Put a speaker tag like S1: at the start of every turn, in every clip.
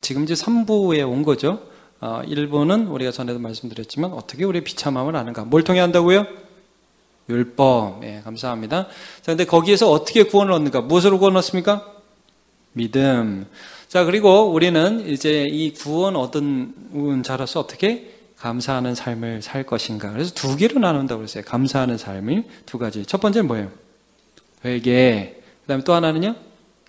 S1: 지금 이제 3부에 온 거죠. 1부는 우리가 전에도 말씀드렸지만 어떻게 우리의 비참함을 아는가. 뭘 통해 한다고요? 율법. 예, 감사합니다. 자, 근데 거기에서 어떻게 구원을 얻는가? 무엇으로 구원을 얻습니까? 믿음. 자, 그리고 우리는 이제 이 구원 얻은 자로서 어떻게 감사하는 삶을 살 것인가. 그래서 두 개로 나눈다고 그랬어요. 감사하는 삶을 두 가지. 첫 번째는 뭐예요? 회개. 그 다음에 또 하나는요?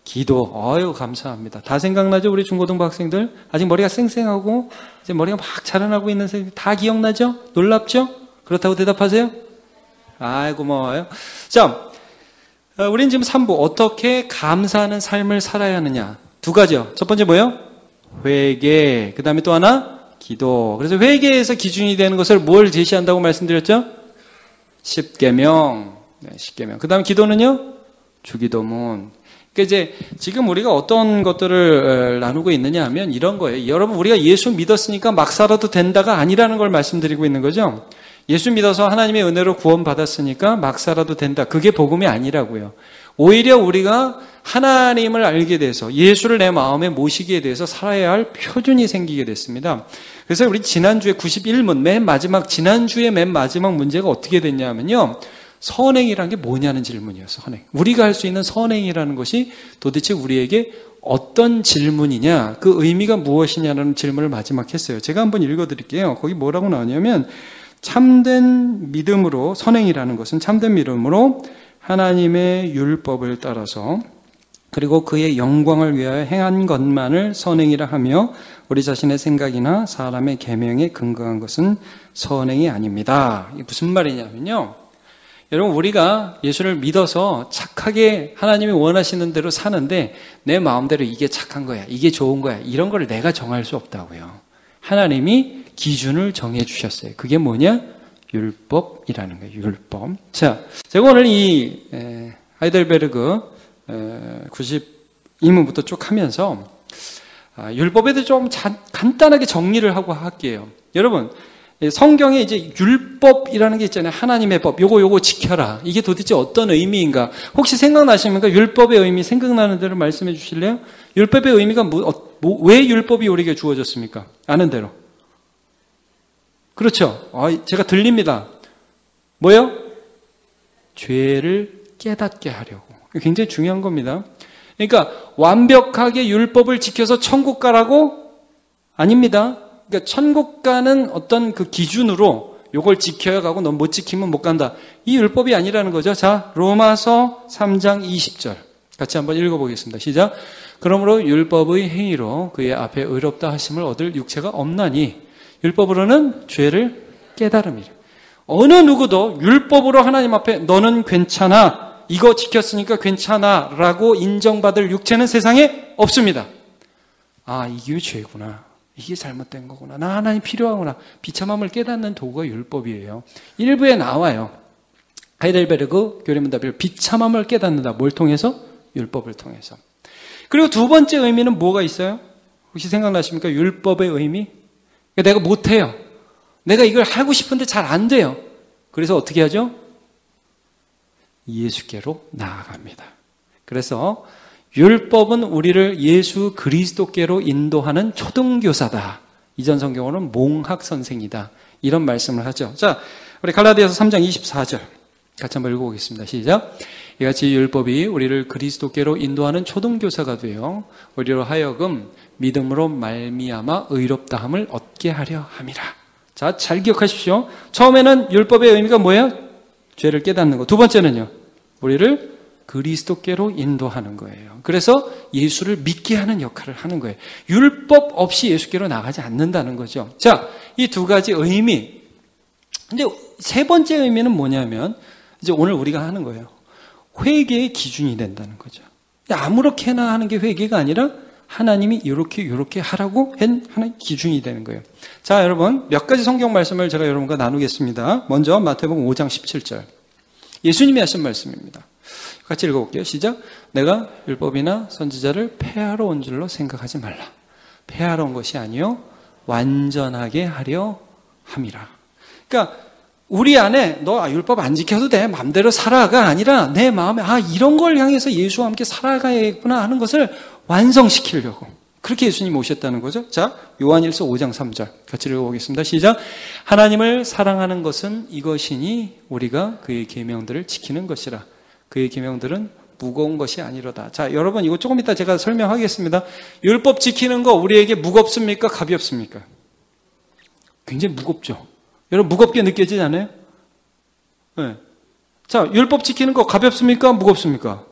S1: 기도. 아유, 감사합니다. 다 생각나죠? 우리 중고등부 학생들? 아직 머리가 쌩쌩하고, 이제 머리가 막 자라나고 있는 생각 다 기억나죠? 놀랍죠? 그렇다고 대답하세요? 아이, 고마워요. 자, 우린 지금 3부. 어떻게 감사하는 삶을 살아야 하느냐. 두 가지요. 첫 번째 뭐예요? 회개. 그 다음에 또 하나? 기도. 그래서 회개에서 기준이 되는 것을 뭘 제시한다고 말씀드렸죠? 십계명. 네, 십계명. 그 다음 기도는요? 주기도문. 그러니까 이제 지금 우리가 어떤 것들을 나누고 있느냐 하면 이런 거예요. 여러분, 우리가 예수 믿었으니까 막 살아도 된다가 아니라는 걸 말씀드리고 있는 거죠. 예수 믿어서 하나님의 은혜로 구원받았으니까 막 살아도 된다. 그게 복음이 아니라고요. 오히려 우리가 하나님을 알게 돼서 예수를 내 마음에 모시기에 대해서 살아야 할 표준이 생기게 됐습니다. 그래서 우리 지난주에 91문, 지난주에 맨 마지막 문제가 어떻게 됐냐면요. 선행이라는 게 뭐냐는 질문이에요. 선행. 우리가 할 수 있는 선행이라는 것이 도대체 우리에게 어떤 질문이냐, 그 의미가 무엇이냐는 질문을 마지막 했어요. 제가 한번 읽어드릴게요. 거기 뭐라고 나오냐면 참된 믿음으로, 선행이라는 것은 참된 믿음으로 하나님의 율법을 따라서 그리고 그의 영광을 위하여 행한 것만을 선행이라 하며 우리 자신의 생각이나 사람의 계명에 근거한 것은 선행이 아닙니다. 이게 무슨 말이냐면요. 여러분, 우리가 예수를 믿어서 착하게 하나님이 원하시는 대로 사는데 내 마음대로 이게 착한 거야, 이게 좋은 거야, 이런 걸 내가 정할 수 없다고요. 하나님이 기준을 정해 주셨어요. 그게 뭐냐? 율법이라는 거예요. 율법. 자, 제가 오늘 이 하이델베르그 92문부터 쭉 하면서 율법에 대해 좀 간단하게 정리를 하고 할게요. 여러분, 성경에 이제 율법이라는 게 있잖아요. 하나님의 법. 요거 지켜라. 이게 도대체 어떤 의미인가? 혹시 생각나십니까? 율법의 의미 생각나는 대로 말씀해 주실래요? 율법의 의미가 왜 율법이 우리에게 주어졌습니까? 아는 대로. 그렇죠. 제가 들립니다. 뭐요? 죄를 깨닫게 하려고. 굉장히 중요한 겁니다. 그러니까 완벽하게 율법을 지켜서 천국 가라고? 아닙니다. 그러니까 천국 가는 어떤 그 기준으로 요걸 지켜야 가고 넌 못 지키면 못 간다. 이 율법이 아니라는 거죠. 자, 로마서 3장 20절. 같이 한번 읽어보겠습니다. 시작. 그러므로 율법의 행위로 그의 앞에 의롭다 하심을 얻을 육체가 없나니 율법으로는 죄를 깨달음이라. 어느 누구도 율법으로 하나님 앞에 너는 괜찮아, 이거 지켰으니까 괜찮아 라고 인정받을 육체는 세상에 없습니다. 아, 이게 죄구나. 이게 잘못된 거구나. 나 하나님 필요하구나. 비참함을 깨닫는 도구가 율법이에요. 일부에 나와요. 하이델베르그 교리문답을 비참함을 깨닫는다. 뭘 통해서? 율법을 통해서. 그리고 두 번째 의미는 뭐가 있어요? 혹시 생각나십니까? 율법의 의미? 내가 못해요. 내가 이걸 하고 싶은데 잘 안 돼요. 그래서 어떻게 하죠? 예수께로 나아갑니다. 그래서 율법은 우리를 예수 그리스도께로 인도하는 초등교사다. 이전 성경어는 몽학선생이다. 이런 말씀을 하죠. 자, 우리 갈라디아서 3장 24절 같이 한번 읽어보겠습니다. 시작. 이같이 율법이 우리를 그리스도께로 인도하는 초등교사가 되어 우리로 하여금 믿음으로 말미암아 의롭다함을 얻게 하려 함이라. 자, 잘 기억하십시오. 처음에는 율법의 의미가 뭐예요? 죄를 깨닫는 거. 두 번째는요, 우리를 그리스도께로 인도하는 거예요. 그래서 예수를 믿게 하는 역할을 하는 거예요. 율법 없이 예수께로 나가지 않는다는 거죠. 자, 이 두 가지 의미. 근데 세 번째 의미는 뭐냐면 이제 오늘 우리가 하는 거예요. 회개의 기준이 된다는 거죠. 아무렇게나 하는 게 회개가 아니라 하나님이 이렇게 하라고 하는 기준이 되는 거예요. 자, 여러분, 몇 가지 성경 말씀을 제가 여러분과 나누겠습니다. 먼저 마태복음 5장 17절. 예수님이 하신 말씀입니다. 같이 읽어볼게요. 시작. 내가 율법이나 선지자를 폐하러 온 줄로 생각하지 말라. 폐하러 온 것이 아니요 완전하게 하려 함이라. 그러니까 우리 안에 너 율법 안 지켜도 돼, 마음대로 살아가 아니라 내 마음에 이런 걸 향해서 예수와 함께 살아가야겠구나 하는 것을 완성시키려고. 그렇게 예수님이 오셨다는 거죠. 자, 요한일서 5장 3절 같이 읽어보겠습니다. 시작. 하나님을 사랑하는 것은 이것이니 우리가 그의 계명들을 지키는 것이라. 그의 계명들은 무거운 것이 아니로다. 자, 여러분 이거 조금 이따 제가 설명하겠습니다. 율법 지키는 거 우리에게 무겁습니까? 가볍습니까? 굉장히 무겁죠. 여러분 무겁게 느껴지지 않아요? 네. 자, 율법 지키는 거 가볍습니까? 무겁습니까?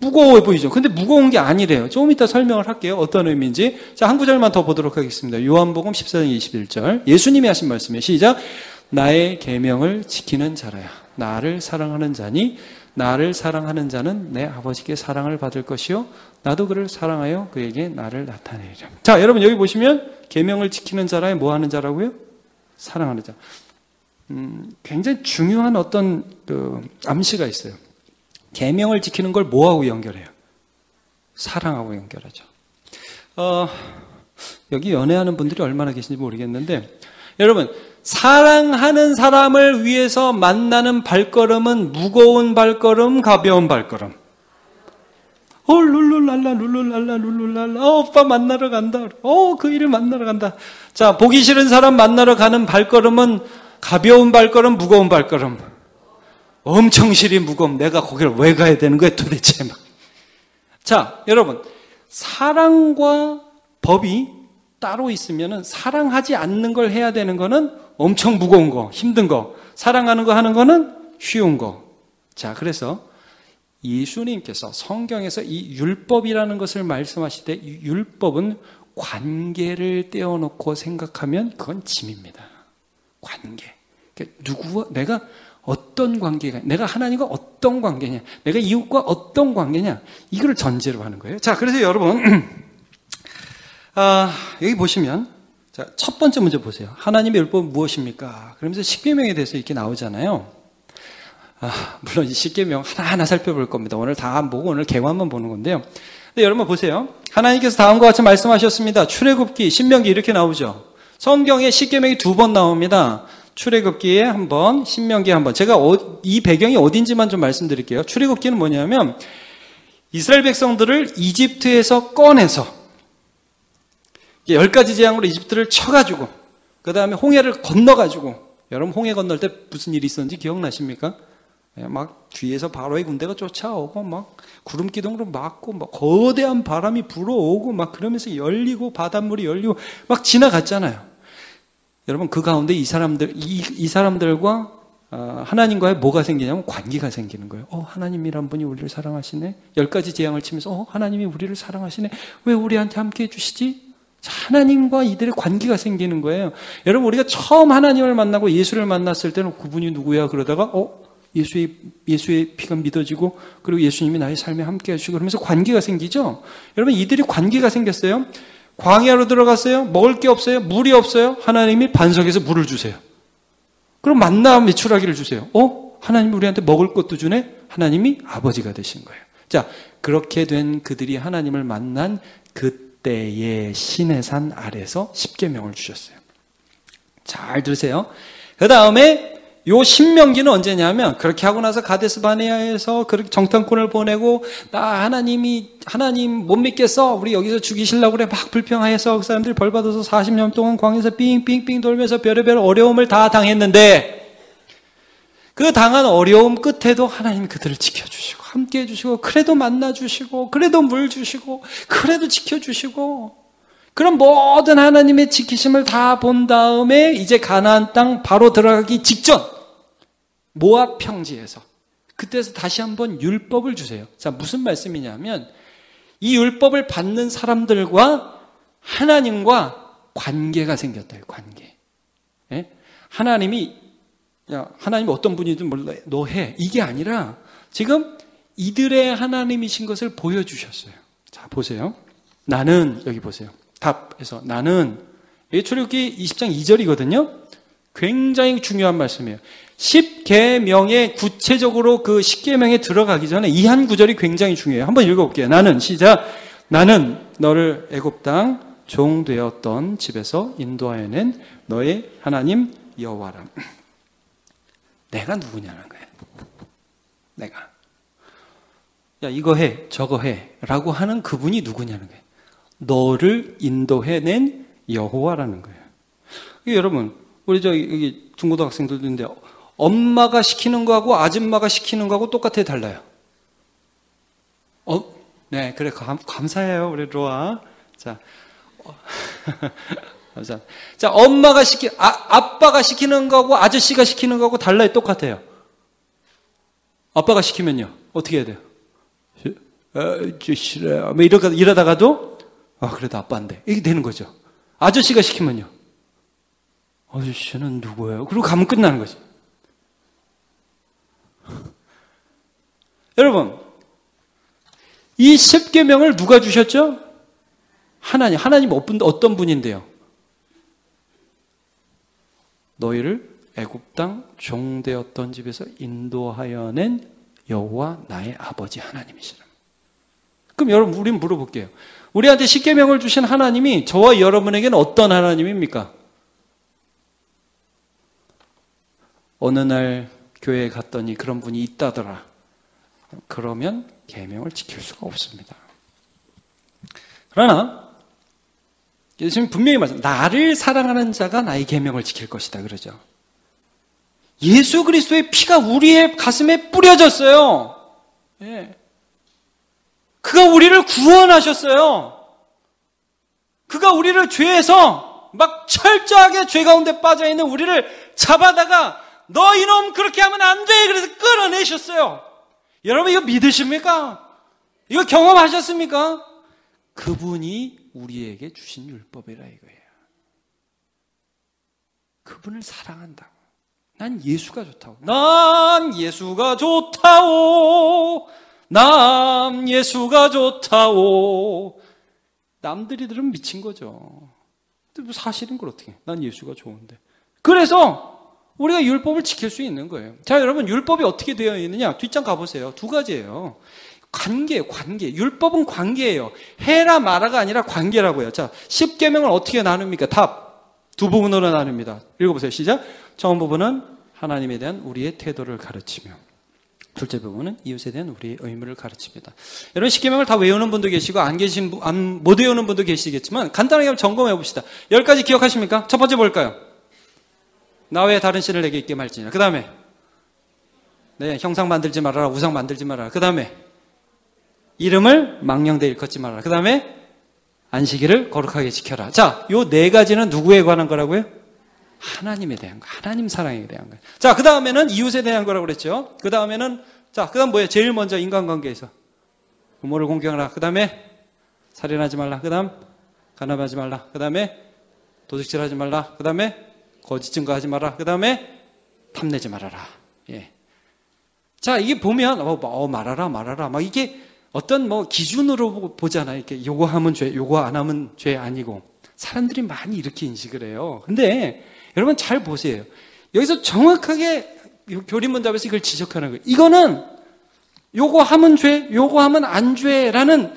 S1: 무거워 보이죠. 근데 무거운 게 아니래요. 조금 이따 설명을 할게요. 어떤 의미인지. 자, 한 구절만 더 보도록 하겠습니다. 요한복음 14장 21절. 예수님이 하신 말씀이에요. 시작. 나의 계명을 지키는 자라야. 나를 사랑하는 자니 나를 사랑하는 자는 내 아버지께 사랑을 받을 것이요 나도 그를 사랑하여 그에게 나를 나타내리라. 자, 여러분 여기 보시면 계명을 지키는 자라야 뭐 하는 자라고요? 사랑하는 자. 굉장히 중요한 어떤 암시가 있어요. 계명을 지키는 걸 뭐하고 연결해요? 사랑하고 연결하죠. 여기 연애하는 분들이 얼마나 계신지 모르겠는데 여러분 사랑하는 사람을 위해서 만나는 발걸음은 무거운 발걸음, 가벼운 발걸음. 룰루랄라 룰루랄라 룰루랄라 오빠 만나러 간다. 그 일을 만나러 간다. 자, 보기 싫은 사람 만나러 가는 발걸음은 가벼운 발걸음, 무거운 발걸음. 엄청 실이 무거움. 내가 거기를 왜 가야 되는 거야 도대체 막. 자, 여러분 사랑과 법이 따로 있으면은 사랑하지 않는 걸 해야 되는 거는 엄청 무거운 거, 힘든 거. 사랑하는 거 하는 거는 쉬운 거. 자, 그래서 예수님께서 성경에서 이 율법이라는 것을 말씀하실 때 이 율법은 관계를 떼어놓고 생각하면 그건 짐입니다. 관계. 그러니까 내가 어떤 관계가, 내가 하나님과 어떤 관계냐, 내가 이웃과 어떤 관계냐, 이걸 전제로 하는 거예요. 자, 그래서 여러분, 여기 보시면, 자, 첫 번째 문제 보세요. 하나님의 율법은 무엇입니까? 그러면서 십계명에 대해서 이렇게 나오잖아요. 물론 이 십계명 하나하나 살펴볼 겁니다. 오늘 다 안 보고 오늘 개관만 보는 건데요. 근데 여러분 보세요. 하나님께서 다음과 같이 말씀하셨습니다. 출애굽기, 신명기 이렇게 나오죠. 성경에 십계명이 2번 나옵니다. 출애굽기에 한 번, 신명기에 한 번. 제가 이 배경이 어딘지만 좀 말씀드릴게요. 출애굽기는 뭐냐면 이스라엘 백성들을 이집트에서 꺼내서 10가지 재앙으로 이집트를 쳐가지고 그 다음에 홍해를 건너가지고 여러분 홍해 건널 때 무슨 일이 있었는지 기억나십니까? 막 뒤에서 바로의 군대가 쫓아오고 막 구름 기둥으로 막고 막 거대한 바람이 불어오고 막 그러면서 열리고 바닷물이 열리고 막 지나갔잖아요. 여러분 그 가운데 이 사람들과 하나님과의 뭐가 생기냐면 관계가 생기는 거예요. 하나님이란 분이 우리를 사랑하시네. 10가지 재앙을 치면서 하나님이 우리를 사랑하시네. 왜 우리한테 함께 해주시지? 자, 하나님과 이들의 관계가 생기는 거예요. 여러분 우리가 처음 하나님을 만나고 예수를 만났을 때는 그분이 누구야? 그러다가 예수의 피가 믿어지고 그리고 예수님이 나의 삶에 함께 해주시고 그러면서 관계가 생기죠. 여러분 이들이 관계가 생겼어요. 광야로 들어갔어요. 먹을 게 없어요. 물이 없어요. 하나님이 반석에서 물을 주세요. 그럼 만나 메추라기를 주세요. 하나님이 우리한테 먹을 것도 주네. 하나님이 아버지가 되신 거예요. 자, 그렇게 된 그들이 하나님을 만난 그때의 시내산 아래서 십계명을 주셨어요. 잘 들으세요. 그 다음에 요 신명기는 언제냐면 그렇게 하고 나서 가데스 바네아에서 그렇게 정탐꾼을 보내고 나 하나님 못 믿겠어. 우리 여기서 죽이시려고 그래. 막 불평해서 그 사람들이 벌 받아서 40년 동안 광야에서 삥삥삥 돌면서 별의별 어려움을 다 당했는데 그 당한 어려움 끝에도 하나님이 그들을 지켜주시고 함께 해주시고 그래도 만나주시고 그래도 물 주시고 그래도 지켜주시고 그런 모든 하나님의 지키심을 다 본 다음에 이제 가나안 땅 바로 들어가기 직전 모압 평지에서 그때서 다시 한번 율법을 주세요. 자, 무슨 말씀이냐면 이 율법을 받는 사람들과 하나님과 관계가 생겼다. 관계. 예? 하나님이 어떤 분이든 몰라 너 해. 이게 아니라 지금 이들의 하나님이신 것을 보여주셨어요. 자, 보세요. 나는 여기 보세요. 답에서 나는 이게 출애굽기 20장 2절이거든요. 굉장히 중요한 말씀이에요. 10계명에 구체적으로 그 10계명에 들어가기 전에 이 한 구절이 굉장히 중요해요. 한번 읽어볼게요. 나는 시작. 나는 너를 애굽 땅 종 되었던 집에서 인도하여낸 너의 하나님 여호와라. 내가 누구냐는 거예요. 내가. 야 이거 해 저거 해 라고 하는 그분이 누구냐는 거예요. 너를 인도해낸 여호와라는 거예요. 여러분, 우리 여기 중고등학생들도 있는데 엄마가 시키는 거하고 아줌마가 시키는 거하고 똑같아요, 달라요? 네, 그래, 감사해요, 우리 로아. 자, 자, 아빠가 시키는 거하고 아저씨가 시키는 거하고 달라요, 똑같아요? 아빠가 시키면요, 어떻게 해야 돼요? 싫어요. 뭐 이러다가도, 그래도 아빠인데. 이게 되는 거죠. 아저씨가 시키면요, 아저씨는 누구예요? 그리고 가면 끝나는 거죠. 여러분, 이 10계명을 누가 주셨죠? 하나님 어떤 분인데요? 너희를 애굽 땅 종되었던 집에서 인도하여 낸 여호와 나의 아버지 하나님이시라. 그럼 여러분, 우린 물어볼게요. 우리한테 10계명을 주신 하나님이 저와 여러분에게는 어떤 하나님입니까? 어느 날 교회에 갔더니 그런 분이 있다더라. 그러면 계명을 지킬 수가 없습니다. 그러나 예수님 분명히 말씀하셨습니다. 나를 사랑하는 자가 나의 계명을 지킬 것이다 그러죠. 예수 그리스도의 피가 우리의 가슴에 뿌려졌어요. 예. 그가 우리를 구원하셨어요. 그가 우리를 죄에서 막 철저하게 죄 가운데 빠져있는 우리를 잡아다가 너 이놈 그렇게 하면 안 돼. 그래서 끌어내셨어요. 여러분 이거 믿으십니까? 이거 경험하셨습니까? 그분이 우리에게 주신 율법이라 이거예요. 그분을 사랑한다고. 난 예수가 좋다고. 난 예수가 좋다오. 난 예수가 좋다오. 남들이 들으면 미친 거죠. 근데 사실인 걸 어떻게 해? 난 예수가 좋은데. 그래서 우리가 율법을 지킬 수 있는 거예요. 자, 여러분, 율법이 어떻게 되어 있느냐? 뒷장 가보세요. 두 가지예요. 관계. 율법은 관계예요. 해라 마라가 아니라 관계라고요. 자, 10계명을 어떻게 나눕니까? 답. 두 부분으로 나눕니다. 읽어보세요. 시작. 처음 부분은 하나님에 대한 우리의 태도를 가르치며, 둘째 부분은 이웃에 대한 우리의 의무를 가르칩니다. 여러분, 10계명을 다 외우는 분도 계시고 못 외우는 분도 계시겠지만 간단하게 한번 점검해 봅시다. 10가지 기억하십니까? 첫 번째 뭘까요? 나 외에 다른 신을 내게 있게 말지니라. 그 다음에 형상 만들지 말아라. 우상 만들지 말아라. 그 다음에 이름을 망령되 일컫지 말아라. 그 다음에 안식일을 거룩하게 지켜라. 자, 요 4가지는 누구에 관한 거라고요? 하나님에 대한 거. 하나님 사랑에 대한 거예요. 자, 그 다음에는 이웃에 대한 거라고 그랬죠. 그 다음에는 그 다음 뭐예요? 제일 먼저 인간관계에서 부모를 공경하라. 그 다음에 살인하지 말라. 그 다음 간음하지 말라. 그 다음에 도둑질하지 말라. 그 다음에 거짓 증거하지 마라. 그 다음에 탐내지 말아라. 예. 자, 이게 보면 말아라. 막 이게 어떤 기준으로 보잖아요. 이렇게 요거 하면 죄, 요거 안 하면 죄 아니고 사람들이 많이 이렇게 인식을 해요. 근데 여러분 잘 보세요. 여기서 정확하게 교리문답에서 이걸 지적하는 거예요. 이거는 요거 하면 죄, 요거 하면 안 죄라는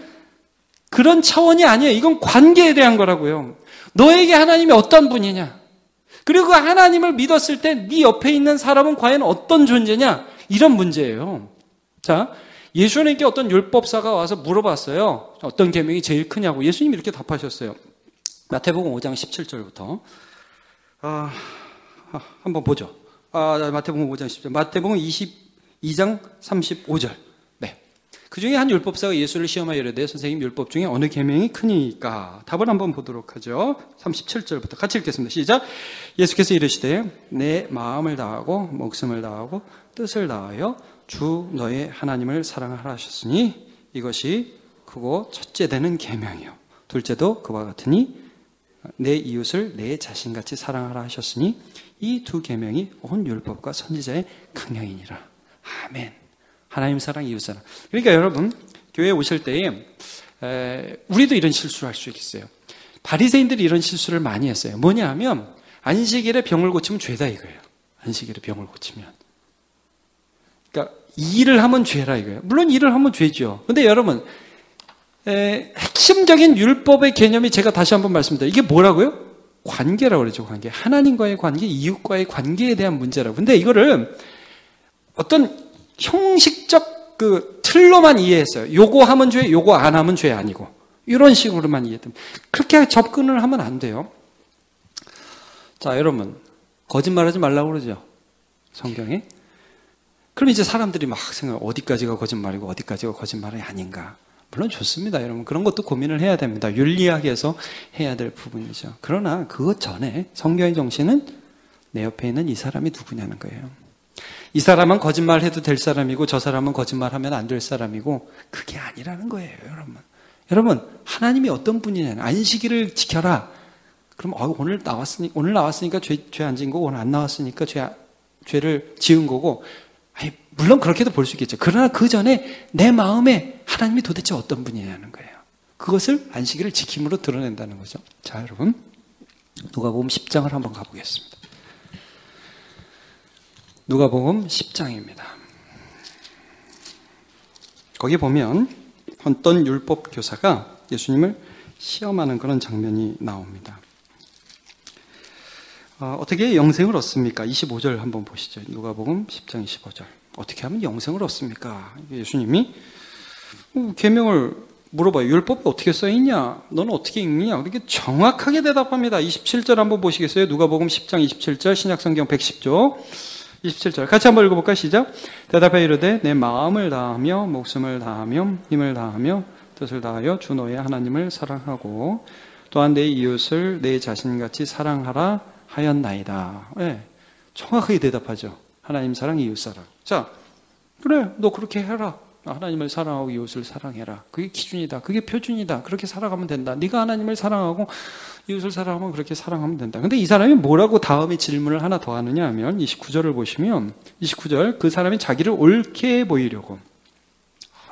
S1: 그런 차원이 아니에요. 이건 관계에 대한 거라고요. 너에게 하나님이 어떤 분이냐? 그리고 그 하나님을 믿었을 때 네 옆에 있는 사람은 과연 어떤 존재냐? 이런 문제예요. 자, 예수님께 어떤 율법사가 와서 물어봤어요. 어떤 계명이 제일 크냐고. 예수님이 이렇게 답하셨어요. 마태복음 5장 17절부터 한번 보죠. 마태복음 5장 10절. 마태복음 22장 35절. 네. 그 중에 한 율법사가 예수를 시험하여 이르되 선생님 율법 중에 어느 계명이 크니까? 답을 한번 보도록 하죠. 37절부터 같이 읽겠습니다. 시작. 예수께서 이르시되 내 마음을 다하고 목숨을 다하고 뜻을 다하여 주 너의 하나님을 사랑하라 하셨으니 이것이 크고 첫째 되는 계명이요. 둘째도 그와 같으니 내 이웃을 내 자신같이 사랑하라 하셨으니 이 두 계명이 온 율법과 선지자의 강령이니라. 아멘. 하나님 사랑, 이웃 사랑. 그러니까 여러분, 교회에 오실 때에 우리도 이런 실수를 할 수 있어요. 바리새인들이 이런 실수를 많이 했어요. 뭐냐 하면 안식일에 병을 고치면 죄다 이거예요. 안식일에 병을 고치면. 그러니까 일을 하면 죄라 이거예요. 물론 일을 하면 죄죠. 근데 여러분, 핵심적인 율법의 개념이 제가 다시 한번 말씀드려요. 이게 뭐라고요? 관계라고 그러죠. 관계. 하나님과의 관계, 이웃과의 관계에 대한 문제라고. 근데 이거를 어떤 형식적 그 틀로만 이해했어요. 요거 하면 죄, 요거 안 하면 죄 아니고. 이런 식으로만 이해됩니다. 그렇게 접근을 하면 안 돼요. 자, 여러분, 거짓말하지 말라고 그러죠, 성경에. 그럼 이제 사람들이 막 생각, 어디까지가 거짓말이고 어디까지가 거짓말이 아닌가. 물론 좋습니다, 여러분. 그런 것도 고민을 해야 됩니다. 윤리학에서 해야 될 부분이죠. 그러나 그것 전에 성경의 정신은 내 옆에 있는 이 사람이 누구냐는 거예요. 이 사람은 거짓말해도 될 사람이고 저 사람은 거짓말하면 안 될 사람이고, 그게 아니라는 거예요, 여러분. 여러분, 하나님이 어떤 분이냐. 안식일을 지켜라. 그럼 오늘 나왔으니까 죄 안 지은 거고, 오늘 안 나왔으니까 죄를 지은 거고. 아니, 물론 그렇게도 볼 수 있겠죠. 그러나 그 전에 내 마음에 하나님이 도대체 어떤 분이냐는 거예요. 그것을 안식일을 지킴으로 드러낸다는 거죠. 자, 여러분, 누가복음 10장을 한번 가보겠습니다. 누가복음 10장입니다. 거기 보면 어떤 율법 교사가 예수님을 시험하는 그런 장면이 나옵니다. 어떻게 영생을 얻습니까? 25절 한번 보시죠. 누가복음 10장 25절. 어떻게 하면 영생을 얻습니까? 예수님이 계명을 물어봐요. 율법이 어떻게 써있냐? 너는 어떻게 읽느냐? 그렇게 정확하게 대답합니다. 27절 한번 보시겠어요? 누가복음 10장 27절, 신약성경 110조 27절. 같이 한번 읽어볼까요? 시작. 대답하여 이르되 내 마음을 다하며 목숨을 다하며 힘을 다하며 뜻을 다하여 주 너의 하나님을 사랑하고 또한 내 이웃을 내 자신같이 사랑하라 하였나이다. 네, 정확하게 대답하죠. 하나님 사랑, 이웃 사랑. 자, 그래, 너 그렇게 해라. 하나님을 사랑하고 이웃을 사랑해라. 그게 기준이다. 그게 표준이다. 그렇게 살아가면 된다. 네가 하나님을 사랑하고 이웃을 사랑하면 그렇게 사랑하면 된다. 근데 이 사람이 뭐라고 다음에 질문을 하나 더 하느냐 하면 29절을 보시면 29절, 그 사람이 자기를 옳게 보이려고,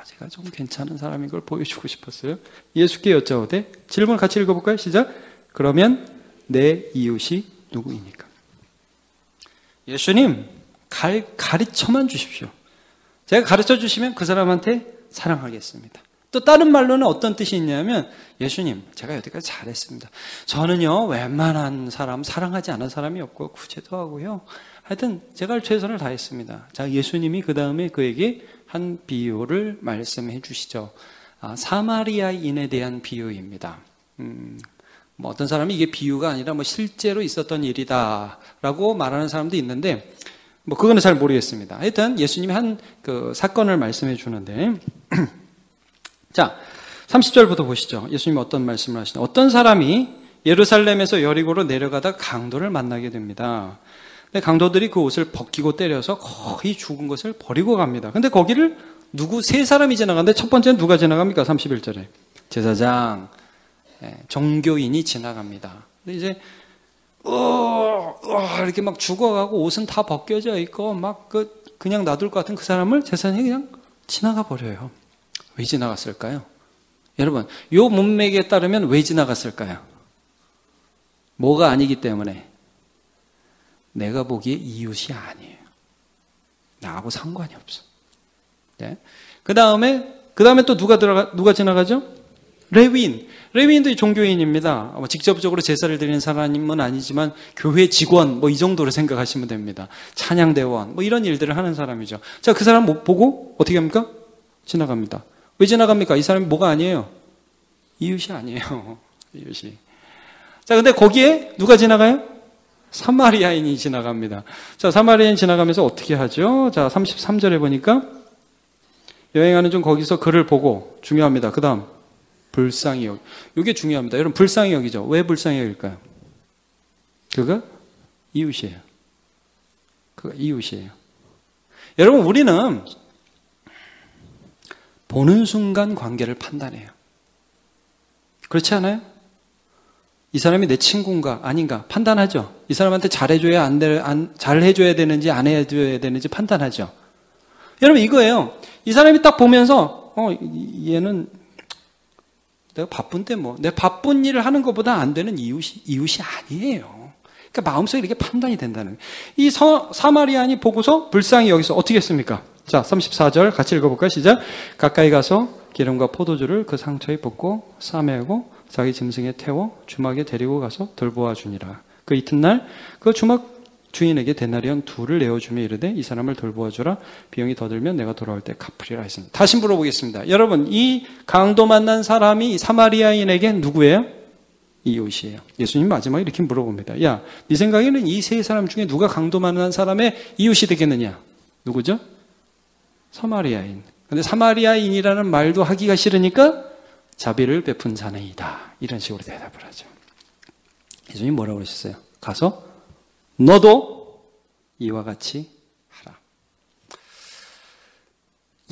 S1: 제가 좀 괜찮은 사람인 걸 보여주고 싶었어요. 예수께 여쭤오되, 질문 같이 읽어볼까요? 시작. 그러면 내 이웃이 누구입니까? 예수님, 가르쳐만 주십시오. 제가 가르쳐 주시면 그 사람한테 사랑하겠습니다. 또 다른 말로는 어떤 뜻이 있냐면, 예수님, 제가 여태까지 잘했습니다. 저는요, 웬만한 사람 사랑하지 않은 사람이 없고 구제도 하고요. 하여튼 제가 최선을 다했습니다. 자, 예수님이 그 다음에 그에게 한 비유를 말씀해 주시죠. 사마리아인에 대한 비유입니다. 어떤 사람이 이게 비유가 아니라 실제로 있었던 일이다라고 말하는 사람도 있는데, 그거는 잘 모르겠습니다. 하여튼 예수님이 한 그 사건을 말씀해 주는데, 자, 30절부터 보시죠. 예수님이 어떤 말씀을 하시나. 어떤 사람이 예루살렘에서 여리고로 내려가다 강도를 만나게 됩니다. 근데 강도들이 그 옷을 벗기고 때려서 거의 죽은 것을 버리고 갑니다. 근데 거기를 세 사람이 지나가는데 첫 번째는 누가 지나갑니까? 31절에. 제사장, 종교인이 지나갑니다. 근데 이제 이렇게 막 죽어가고 옷은 다 벗겨져 있고 막 그냥 놔둘 것 같은 그 사람을 제사장이 그냥 지나가 버려요. 왜 지나갔을까요? 여러분, 요 문맥에 따르면 왜 지나갔을까요? 뭐가 아니기 때문에. 내가 보기에 이웃이 아니에요. 나하고 상관이 없어. 네? 그 다음에 또 누가 지나가죠? 레위인도 종교인입니다. 직접적으로 제사를 드리는 사람은 아니지만 교회 직원 이 정도로 생각하시면 됩니다. 찬양대원 이런 일들을 하는 사람이죠. 자, 그 사람 못 보고 어떻게 합니까? 지나갑니다. 왜 지나갑니까? 이 사람이 뭐가 아니에요? 이웃이 아니에요. 이웃이. 자, 근데 거기에 누가 지나가요? 사마리아인이 지나갑니다. 자, 사마리아인 지나가면서 어떻게 하죠? 자, 33절에 보니까 여행하는 중 거기서 그를 보고, 중요합니다. 그 다음 불쌍히 여기. 이게 중요합니다. 여러분, 불쌍히 여기죠. 왜 불쌍히 여길까요? 그가 이웃이에요. 그가 이웃이에요. 여러분, 우리는 보는 순간 관계를 판단해요. 그렇지 않아요? 이 사람이 내 친구인가 아닌가 판단하죠. 이 사람한테 잘해줘야 잘해줘야 되는지 안 해줘야 되는지 판단하죠. 여러분, 이거예요. 이 사람이 딱 보면서 얘는 내가 바쁜데 내 바쁜 일을 하는 것보다 안 되는 이웃이 아니에요. 그러니까 마음속에 이렇게 판단이 된다는 거예요. 이 사마리아인이 보고서 불쌍히 여기서 어떻게 했습니까? 자, 34절 같이 읽어볼까요? 시작. 가까이 가서 기름과 포도주를 그 상처에 붓고 싸매고 자기 짐승에 태워 주막에 데리고 가서 돌보아 주니라. 그 이튿날 그 주막 주인에게 데나리온 2를 내어주며 이르되 이 사람을 돌보아주라. 비용이 더 들면 내가 돌아올 때 갚으리라 했습니다. 다시 물어보겠습니다. 여러분, 이 강도 만난 사람이 사마리아인에게 누구예요? 이웃이에요. 예수님 마지막에 이렇게 물어봅니다. 야, 네 생각에는 이 세 사람 중에 누가 강도 만난 사람의 이웃이 되겠느냐? 누구죠? 사마리아인. 근데 사마리아인이라는 말도 하기가 싫으니까 자비를 베푼 자네이다. 이런 식으로 대답을 하죠. 예수님 뭐라고 그러셨어요? 가서 너도 이와 같이 하라.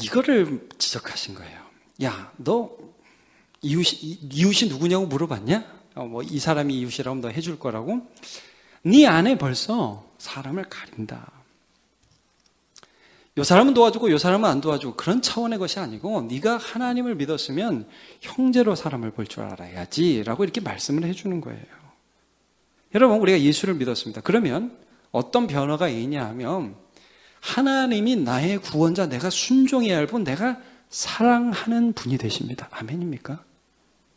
S1: 이거를 지적하신 거예요. 야, 너 이웃이 누구냐고 물어봤냐? 이 사람이 이웃이라면 너 해줄 거라고? 네 안에 벌써 사람을 가린다. 이 사람은 도와주고 이 사람은 안 도와주고 그런 차원의 것이 아니고 네가 하나님을 믿었으면 형제로 사람을 볼 줄 알아야지 라고 이렇게 말씀을 해주는 거예요. 여러분, 우리가 예수를 믿었습니다. 그러면 어떤 변화가 있냐 하면 하나님이 나의 구원자, 내가 순종해야 할 분, 내가 사랑하는 분이 되십니다. 아멘입니까?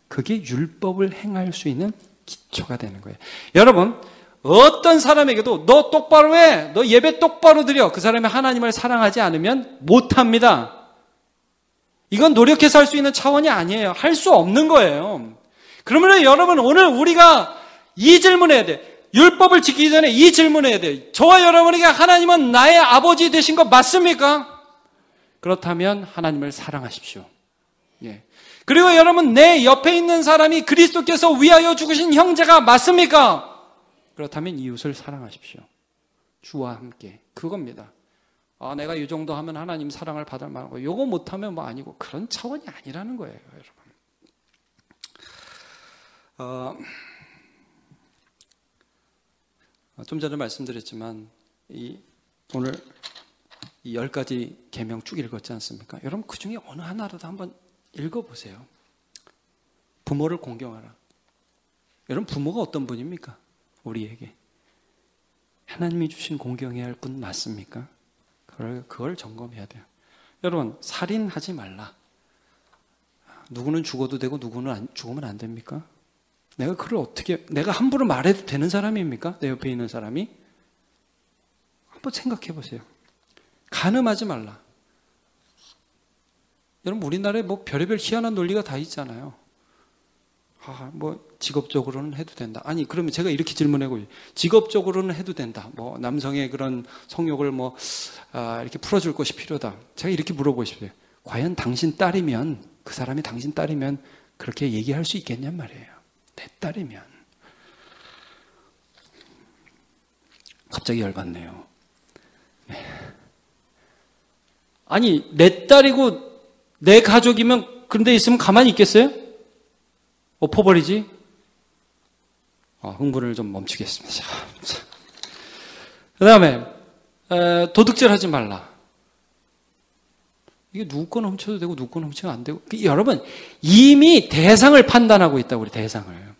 S1: 그게 율법을 행할 수 있는 기초가 되는 거예요. 여러분, 어떤 사람에게도 너 똑바로 해, 너 예배 똑바로 드려, 그 사람이 하나님을 사랑하지 않으면 못합니다. 이건 노력해서 할 수 있는 차원이 아니에요. 할 수 없는 거예요. 그러면 여러분, 오늘 우리가 이 질문해야 돼. 율법을 지키기 전에 이 질문해야 돼. 저와 여러분에게 하나님은 나의 아버지 되신 거 맞습니까? 그렇다면 하나님을 사랑하십시오. 예. 그리고 여러분, 내 옆에 있는 사람이 그리스도께서 위하여 죽으신 형제가 맞습니까? 그렇다면 이웃을 사랑하십시오. 주와 함께. 그겁니다. 내가 이 정도 하면 하나님 사랑을 받을 만하고 이거 못하면 뭐 아니고 그런 차원이 아니라는 거예요, 여러분. 좀 전에 말씀드렸지만 오늘 이 10가지 계명 쭉 읽었지 않습니까? 여러분, 그 중에 어느 하나라도 한번 읽어보세요. 부모를 공경하라. 여러분, 부모가 어떤 분입니까? 우리에게 하나님이 주신 공경해야 할 분 맞습니까? 그걸 점검해야 돼요. 여러분, 살인하지 말라. 누구는 죽어도 되고 누구는 죽으면 안 됩니까? 내가 내가 함부로 말해도 되는 사람입니까? 내 옆에 있는 사람이? 한번 생각해 보세요. 간음하지 말라. 여러분, 우리나라에 뭐 별의별 희한한 논리가 다 있잖아요. 직업적으로는 해도 된다. 아니, 그러면 제가 이렇게 질문하고, 직업적으로는 해도 된다. 남성의 그런 성욕을 이렇게 풀어줄 것이 필요하다. 제가 이렇게 물어보고 싶어요. 과연 당신 딸이면, 그 사람이 당신 딸이면 그렇게 얘기할 수 있겠냔 말이에요. 내 딸이면. 갑자기 열받네요. 네. 아니, 내 딸이고 내 가족이면 그런 데 있으면 가만히 있겠어요? 엎어버리지? 흥분을 좀 멈추겠습니다. 그 다음에 도둑질 하지 말라. 이게 누구 건 훔쳐도 되고 누구 건 훔치면 안 되고. 여러분, 이미 대상을 판단하고 있다고. 우리 대상을.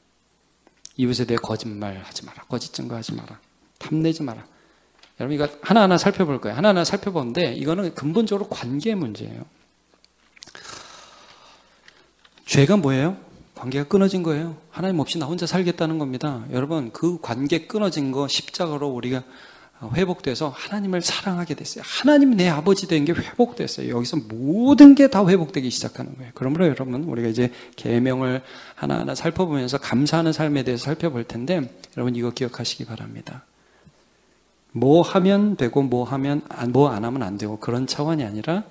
S1: 이웃에 대해 거짓말 하지 마라. 거짓 증거하지 마라. 탐내지 마라. 여러분, 이거 하나하나 살펴볼 거예요. 하나하나 살펴보는데 이거는 근본적으로 관계 문제예요. 죄가 뭐예요? 관계가 끊어진 거예요. 하나님 없이 나 혼자 살겠다는 겁니다. 여러분, 그 관계 끊어진 거 십자가로 우리가 회복돼서 하나님을 사랑하게 됐어요. 하나님이 내 아버지 된 게 회복됐어요. 여기서 모든 게 다 회복되기 시작하는 거예요. 그러므로 여러분, 우리가 이제 계명을 하나하나 살펴보면서 감사하는 삶에 대해서 살펴볼 텐데, 여러분 이거 기억하시기 바랍니다. 뭐 하면 되고 뭐 안 하면 안 되고 그런 차원이 아니라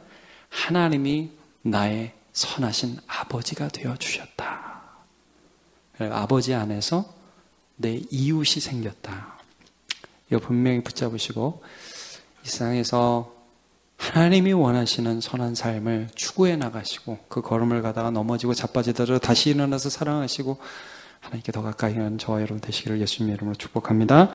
S1: 하나님이 나의 선하신 아버지가 되어주셨다. 아버지 안에서 내 이웃이 생겼다. 이거 분명히 붙잡으시고 이 세상에서 하나님이 원하시는 선한 삶을 추구해 나가시고 그 걸음을 가다가 넘어지고 자빠지더라도 다시 일어나서 사랑하시고 하나님께 더 가까이 가는 저와 여러분 되시기를 예수님의 이름으로 축복합니다.